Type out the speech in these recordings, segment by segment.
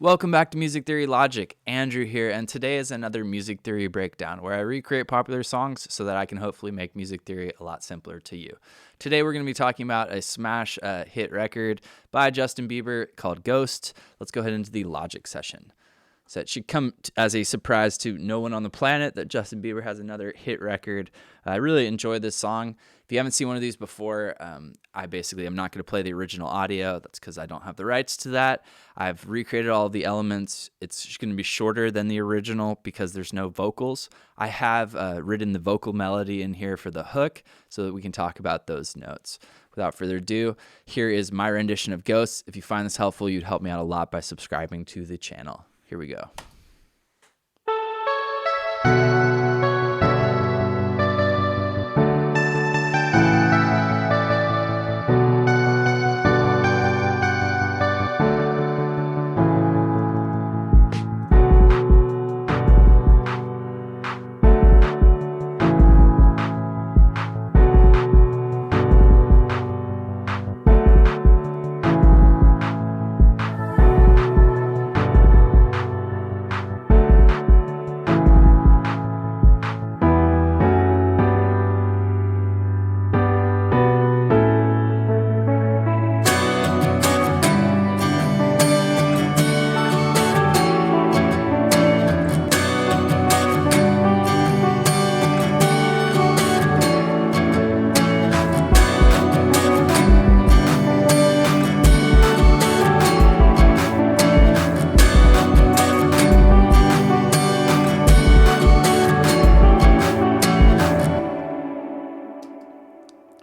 Welcome back to Music Theory Logic. Andrew here, and today is another music theory breakdown where I recreate popular songs so that I can hopefully make music theory a lot simpler to you. Today we're going to be talking about a smash hit record by Justin Bieber called Ghost. Let's go ahead into the logic session. So it should come as a surprise to no one on the planet that Justin Bieber has another hit record. I really enjoy this song. If you haven't seen one of these before, I basically am not going to play the original audio. That's because I don't have the rights to that. I've recreated all of the elements. It's going to be shorter than the original because there's no vocals. I have written the vocal melody in here for the hook so that we can talk about those notes. Without further ado, here is my rendition of Ghosts. If you find this helpful, you'd help me out a lot by subscribing to the channel. Here we go.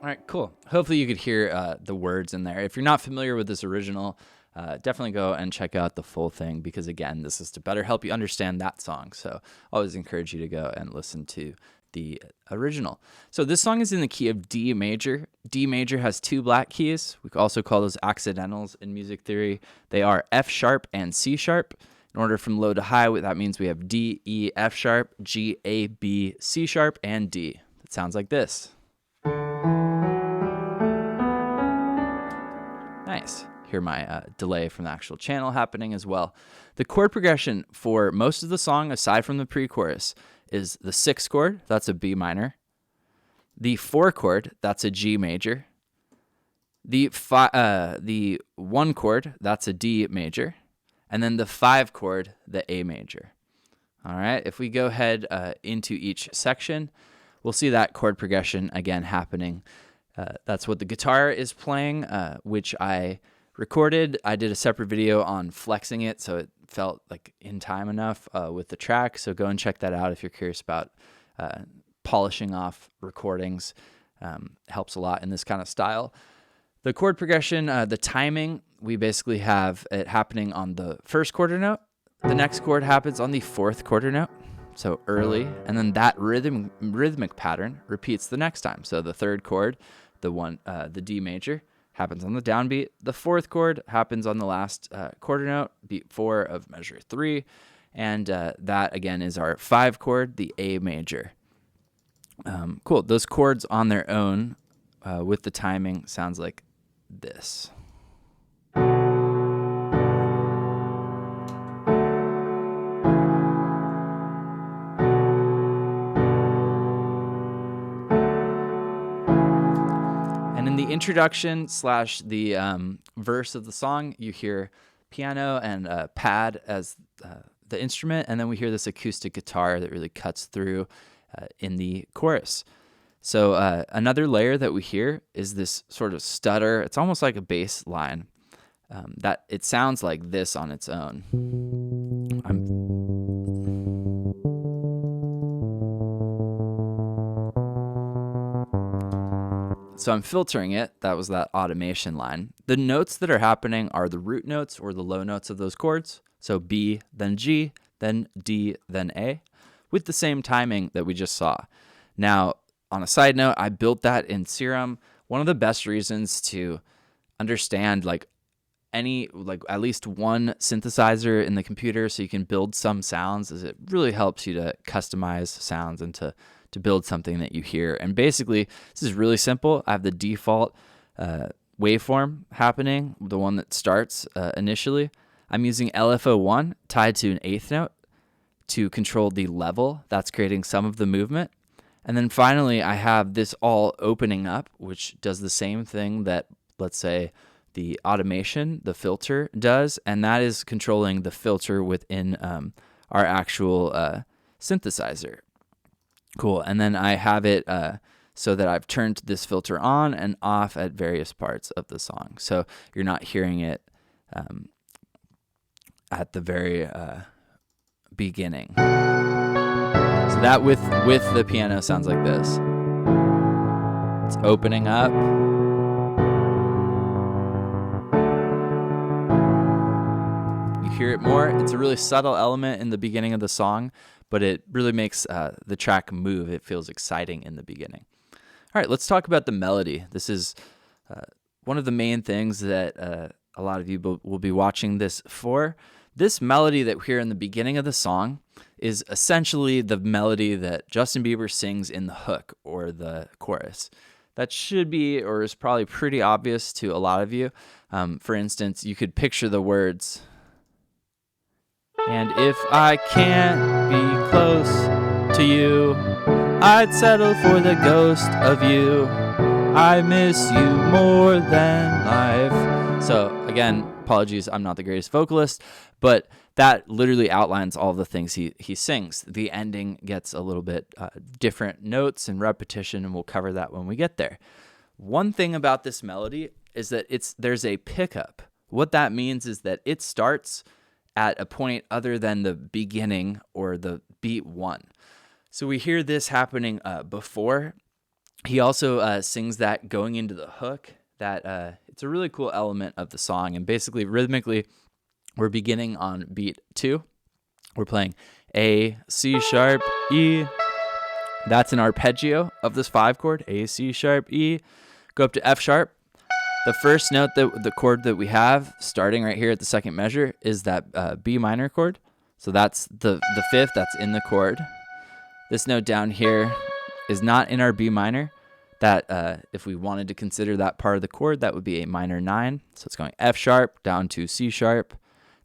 All right, cool. Hopefully you could hear the words in there. If you're not familiar with this original, definitely go and check out the full thing because, again, this is to better help you understand that song. So I always encourage you to go and listen to the original. So this song is in the key of D major. D major has two black keys. We also call those accidentals in music theory. They are F sharp and C sharp. In order from low to high, that means we have D, E, F sharp, G, A, B, C sharp, and D. That sounds like this. Nice. Hear my delay from the actual channel happening as well. The chord progression for most of the song, aside from the pre-chorus, is the 6th chord, that's a B minor. The 4 chord, that's a G major. The 1 chord, that's a D major. And then the 5 chord, the A major. All right, if we go ahead into each section, we'll see that chord progression again happening. That's what the guitar is playing, which I recorded. I did a separate video on flexing it, so it felt like in time enough with the track. So go and check that out if you're curious about polishing off recordings. Helps a lot in this kind of style. The chord progression, the timing, we basically have it happening on the 1st quarter note. The next chord happens on the 4th quarter note. So early, and then that rhythmic pattern repeats the next time. So the 3rd chord, the D major, happens on the downbeat. The 4th chord happens on the last quarter note, beat 4 of measure 3, and that again is our 5 chord, the A major. Cool. Those chords on their own, with the timing, sounds like this. And in the introduction / the verse of the song, you hear piano and pad as the instrument, and then we hear this acoustic guitar that really cuts through in the chorus. So another layer that we hear is this sort of stutter. It's almost like a bass line that it sounds like this on its own. So I'm filtering it. That was that automation line. The notes that are happening are the root notes or the low notes of those chords. So B, then G, then D, then A, with the same timing that we just saw. Now, on a side note, I built that in Serum. One of the best reasons to understand at least one synthesizer in the computer so you can build some sounds is it really helps you to customize sounds and to build something that you hear. And basically, this is really simple. I have the default waveform happening, the one that starts initially. I'm using LFO1 tied to an eighth note to control the level that's creating some of the movement. And then finally, I have this all opening up, which does the same thing that, let's say, the automation, the filter does, and that is controlling the filter within our actual synthesizer. Cool. And then I have it so that I've turned this filter on and off at various parts of the song. So you're not hearing it at the very beginning. So that with the piano sounds like this. It's opening up. You hear it more. It's a really subtle element in the beginning of the song, but it really makes the track move. It feels exciting in the beginning. All right, let's talk about the melody. This is one of the main things that a lot of you will be watching this for. This melody that we hear in the beginning of the song is essentially the melody that Justin Bieber sings in the hook or the chorus. That should be, or is probably pretty obvious to a lot of you. For instance, you could picture the words, "And if I can't be close to you, I'd settle for the ghost of you. I miss you more than life." So again, apologies, I'm not the greatest vocalist, but that literally outlines all the things he sings. The ending gets a little bit different notes and repetition, and we'll cover that when we get there. One thing about this melody is that there's a pickup. What that means is that it starts at a point other than the beginning or the beat one. So we hear this happening before. He also sings that going into the hook. That it's a really cool element of the song. And basically, rhythmically, we're beginning on beat 2. We're playing A, C sharp, E. That's an arpeggio of this 5 chord. A, C sharp, E. Go up to F sharp. The first note, the chord that we have starting right here at the second measure is that B minor chord. So that's the 5th that's in the chord. This note down here is not in our B minor. That if we wanted to consider that part of the chord, that would be a minor 9. So it's going F sharp down to C sharp,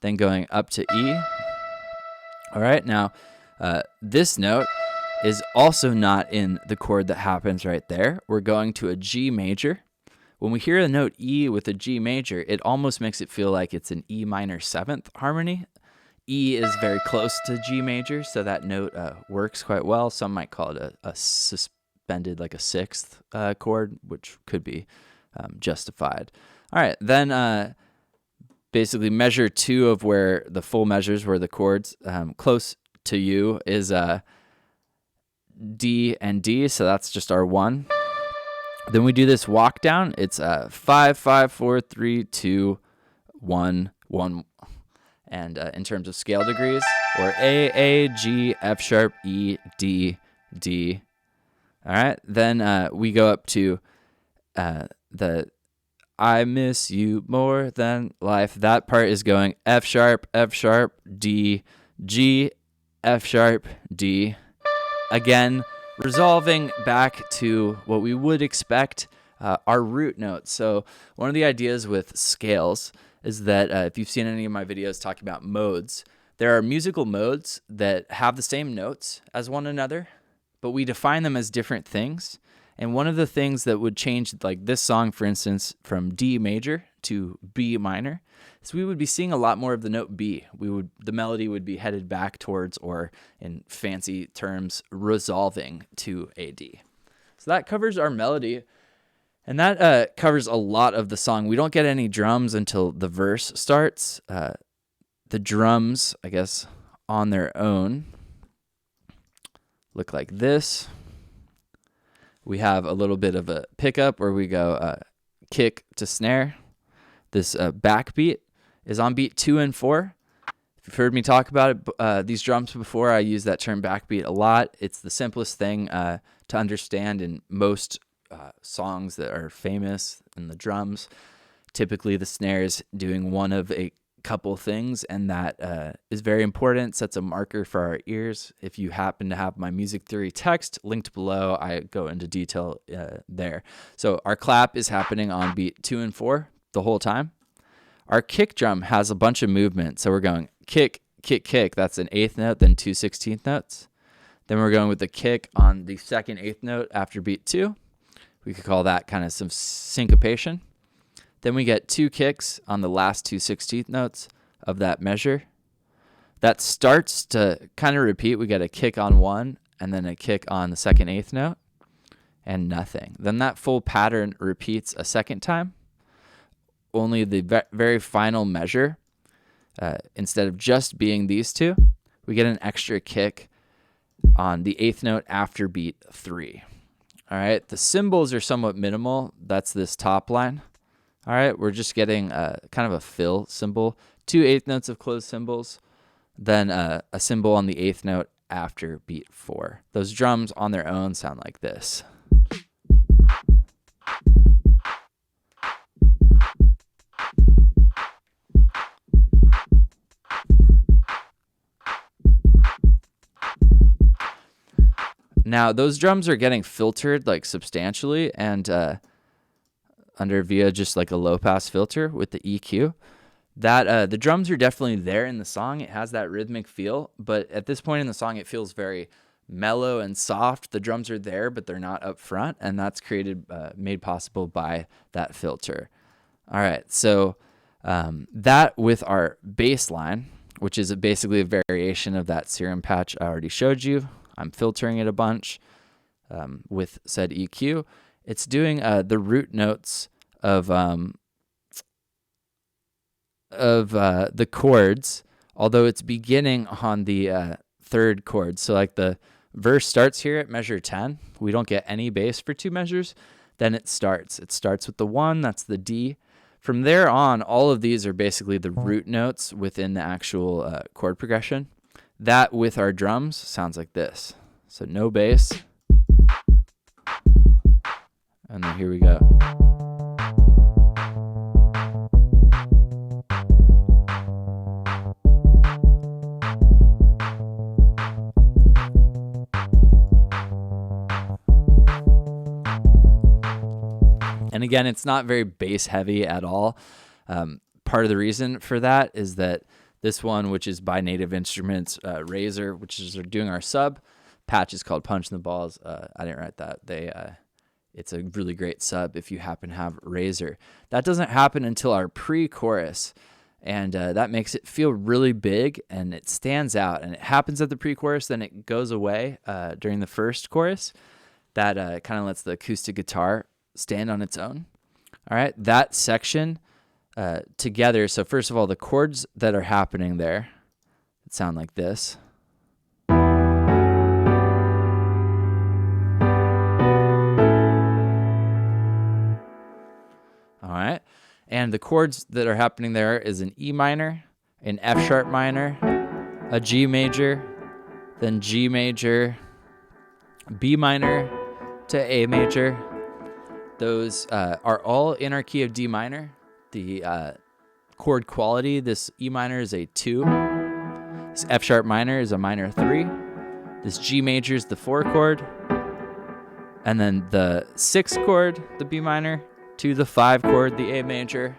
then going up to E. All right, now this note is also not in the chord that happens right there. We're going to a G major. When we hear the note E with a G major, it almost makes it feel like it's an E minor 7th harmony. E is very close to G major, so that note works quite well. Some might call it a suspended, like a 6th chord, which could be justified. All right, then basically measure 2 of where the full measures, where the chords close to you is D and D, so that's just our 1. Then we do this walk down. It's 5, 5, 4, 3, 2, 1, 1. And in terms of scale degrees, or A, G, F sharp, E, D, D. All right. Then we go up to the I miss you more than life. That part is going F sharp, D, G, F sharp, D. Again, resolving back to what we would expect, our root notes. So one of the ideas with scales is that if you've seen any of my videos talking about modes, there are musical modes that have the same notes as one another, but we define them as different things. And one of the things that would change, like this song, for instance, from D major to B minor, is we would be seeing a lot more of the note B. The melody would be headed back towards, or in fancy terms, resolving to a D. So that covers our melody, and that covers a lot of the song. We don't get any drums until the verse starts. The drums, I guess, on their own look like this. We have a little bit of a pickup where we go kick to snare. This backbeat is on beat 2 and 4. If you've heard me talk about it, these drums before, I use that term backbeat a lot. It's the simplest thing to understand in most songs that are famous in the drums. Typically, the snare is doing one of a couple things, and that is very important, sets a marker for our ears. If you happen to have my music theory text linked below, I go into detail there. So our clap is happening on beat 2 and 4 the whole time. Our kick drum has a bunch of movement. So we're going kick, kick, kick. That's an eighth note, then 2 16th notes. Then we're going with the kick on the second eighth note after beat 2. We could call that kind of some syncopation. Then we get 2 kicks on the last 2 16th notes of that measure. That starts to kind of repeat. We get a kick on 1 and then a kick on the second eighth note and nothing. Then that full pattern repeats a second time. Only the very final measure, instead of just being these 2, we get an extra kick on the eighth note after beat 3. All right, the cymbals are somewhat minimal. That's this top line. All right, we're just getting kind of a fill cymbal, 2 eighth notes of closed cymbals, then a cymbal on the eighth note after beat 4. Those drums on their own sound like this. Now, those drums are getting filtered like substantially and under via just like a low pass filter with the EQ. That the drums are definitely there in the song. It has that rhythmic feel, but at this point in the song, it feels very mellow and soft. The drums are there, but they're not up front, and that's made possible by that filter. All right, so that with our bass line, which is basically a variation of that serum patch I already showed you. I'm filtering it a bunch with said EQ. It's doing the root notes of the chords, although it's beginning on the third chord. So like the verse starts here at measure 10. We don't get any bass for 2 measures. Then it starts. It starts with the 1, that's the D. From there on, all of these are basically the root notes within the actual chord progression. That with our drums sounds like this. So no bass. And then here we go. And again, it's not very bass heavy at all. Part of the reason for that is that this one, which is by Native Instruments, Razor, which is doing our sub, patch is called Punch in the Balls. I didn't write that. It's a really great sub if you happen to have Razor. That doesn't happen until our pre-chorus, and that makes it feel really big, and it stands out. And it happens at the pre-chorus, then it goes away during the first chorus. That kind of lets the acoustic guitar stand on its own. All right, that section together. So first of all, the chords that are happening there sound like this. All right, and the chords that are happening there is an E minor, an F sharp minor, a G major, then G major, B minor to A major. Those are all in our key of D minor. The chord quality, this E minor is a 2. This F sharp minor is a minor 3. This G major is the 4 chord. And then the 6 chord, the B minor, to the 5 chord, the A major.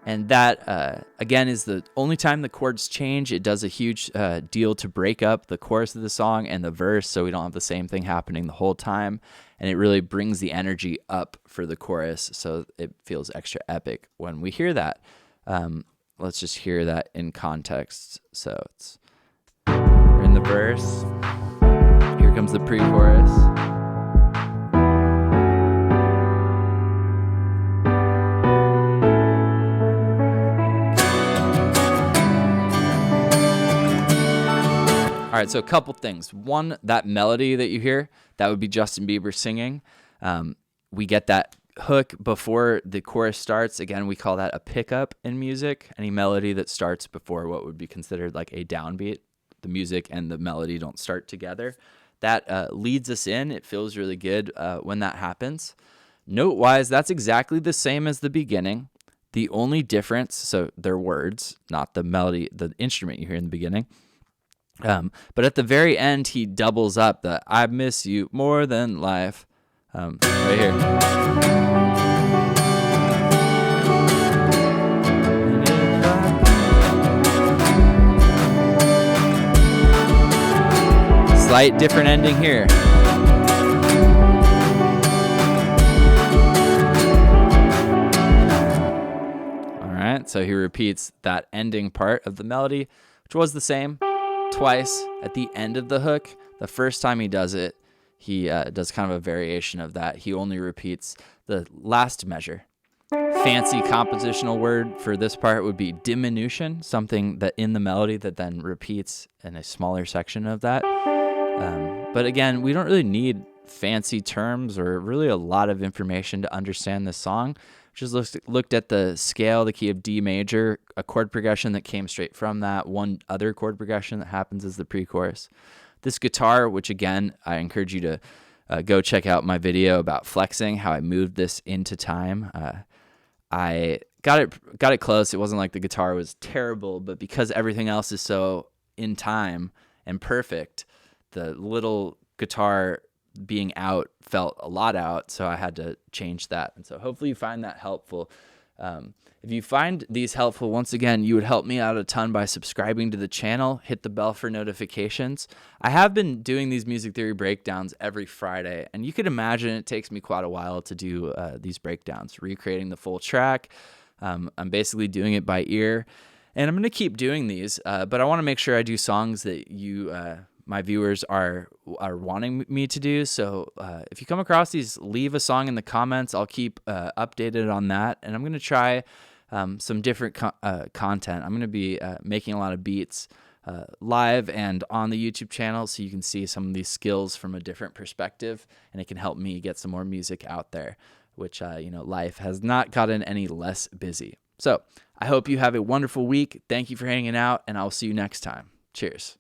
And that, again, is the only time the chords change. It does a huge deal to break up the chorus of the song and the verse, so we don't have the same thing happening the whole time. And it really brings the energy up for the chorus, so it feels extra epic when we hear that. Let's just hear that in context. So we're in the verse. Here comes the pre-chorus. All right, so a couple things. One, that melody that you hear, that would be Justin Bieber singing. We get that hook before the chorus starts. Again, we call that a pickup in music. Any melody that starts before what would be considered like a downbeat. The music and the melody don't start together. That leads us in. It feels really good when that happens. Note-wise, that's exactly the same as the beginning. The only difference, so they're words, not the melody, the instrument you hear in the beginning. But at the very end, he doubles up the "I miss you more than life," right here. Slight different ending here. All right, so he repeats that ending part of the melody, which was the same twice at the end of the hook. The first time he does it, he does kind of a variation of that. He only repeats the last measure. Fancy compositional word for this part would be diminution, something that in the melody that then repeats in a smaller section of that. But again, we don't really need fancy terms or really a lot of information to understand this song. Just looked at the scale, the key of D major, a chord progression that came straight from that, one other chord progression that happens as the pre-chorus. This guitar, which again, I encourage you to go check out my video about flexing, how I moved this into time. I got it close. It wasn't like the guitar was terrible, but because everything else is so in time and perfect, the little guitar being out felt a lot out, so I had to change that. And so hopefully you find that helpful. If you find these helpful, once again, you would help me out a ton by subscribing to the channel, hit the bell for notifications. I have been doing these music theory breakdowns every Friday, and you could imagine it takes me quite a while to do these breakdowns, recreating the full track. I'm basically doing it by ear, and I'm going to keep doing these, but I want to make sure I do songs that you, my viewers, are wanting me to do. So if you come across these, leave a song in the comments. I'll keep updated on that, and I'm going to try some different content. I'm going to be making a lot of beats live and on the YouTube channel, so you can see some of these skills from a different perspective, and it can help me get some more music out there, which, life has not gotten any less busy. So I hope you have a wonderful week. Thank you for hanging out, and I'll see you next time. Cheers.